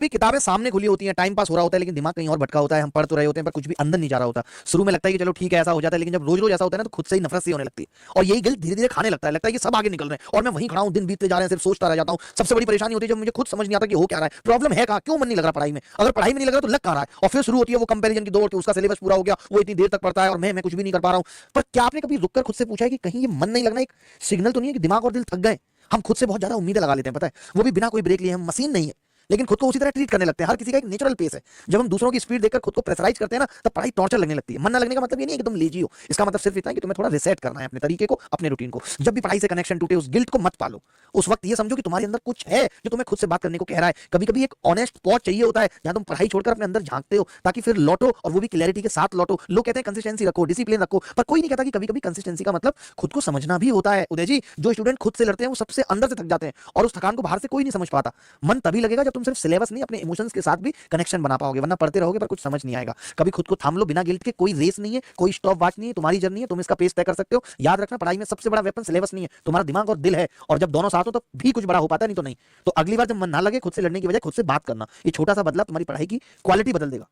भी किताबें सामने खुली होती हैं, टाइम पास हो रहा होता है, लेकिन दिमाग कहीं और भटका होता है, हम पढ़ तो रहे होते हैं पर कुछ भी अंदर नहीं जा रहा होता। शुरू में लगता है कि चलो ठीक है ऐसा हो जाता है, लेकिन जब रोज रोज ऐसा होता है ना तो खुद से ही नफरत सी होने लगती है और यही गिल्ट धीरे धीरे खाने लगता है कि सब आगे निकल रहे हैं और मैं वहीं खड़ा हूं, दिन बीतते जा रहे हैं, सिर्फ सोचता रह जाता हूं। सबसे बड़ी परेशानी होती है जब मुझे खुद समझ नहीं आता कि हो क्या रहा है, प्रॉब्लम है कहां, क्यों मन नहीं लग रहा पढ़ाई में। अगर पढ़ाई में नहीं लग रहा तो लग कहां रहा है, और फिर शुरू होती है वो कंपैरिजन की दौड़ कि उसका सिलेबस पूरा हो गया, वो इतनी देर तक पढ़ता है और मैं कुछ भी नहीं कर पा रहा हूं। पर क्या आपने कभी रुककर खुद से पूछा है कि कहीं ये मन नहीं लगना एक सिग्नल तो नहीं है कि दिमाग और दिल थक गए। हम खुद से बहुत ज्यादा उम्मीदें लगा लेते हैं, पता है, वो भी बिना कोई ब्रेक लिए। हम मशीन नहीं है, लेकिन खुद को उसी तरह ट्रीट करने लगते हैं। हर किसी का एक नेचुरल पेस है। जब हम दूसरों की स्पीड देखकर खुद को प्रेशराइज करते हैं ना, तब पढ़ाई टॉर्चर लगने लगती है। मन ना लगने का मतलब ये नहीं है कि तुम लेजी हो, इसका मतलब सिर्फ इतना है कि तुम्हें थोड़ा रिसेट करना है अपने तरीके को, अपने रूटीन को। जब भी पढ़ाई से कनेक्शन टूटे, उस गिल्ट को मत पालो। उस वक्त ये समझो कि तुम्हारे अंदर कुछ है जो तुम्हें खुद से बात करने को कह रहा है। कभी कभी एक ऑनेस्ट पॉज चाहिए होता है जहां तुम पढ़ाई छोड़कर अपने अंदर झांकते हो, ताकि फिर लौटो और वो भी क्लैरिटी के साथ लौटो। लोग कहते हैं कंसिस्टेंसी रखो, डिसिप्लिन रखो, पर कोई नहीं कहता कि कभी कभी कंसिस्टेंसी का मतलब खुद को समझना भी होता है। उदय जी, जो स्टूडेंट खुद से लड़ते हैं वो सबसे अंदर से थक जाते हैं और उस थकान को बाहर से कोई नहीं समझ पाता। मन तभी लगेगा जब तुम सिर्फ सिलेबस नहीं, अपने इमोशंस के साथ भी कनेक्शन बना पाओगे, वरना पढ़ते रहोगे पर कुछ समझ नहीं आएगा। कभी खुद को थाम लो बिना गिल्ट के। कोई रेस नहीं है, कोई स्टॉप वॉच नहीं है, तुम्हारी जर्नी है, तुम इसका पेस तय कर सकते हो। याद रखना, पढ़ाई में सबसे बड़ा वेपन सिलेबस नहीं है, तुम्हारा दिमाग और दिल है। और जब दोनों साथ हो तब भी कुछ बड़ा हो पाता है, नहीं तो नहीं। तो अगली बार जब मन ना लगे खुद से लड़ने की बजाय खुद से बात करना, ये छोटा सा बदलाव तुम्हारी पढ़ाई की क्वालिटी बदल देगा।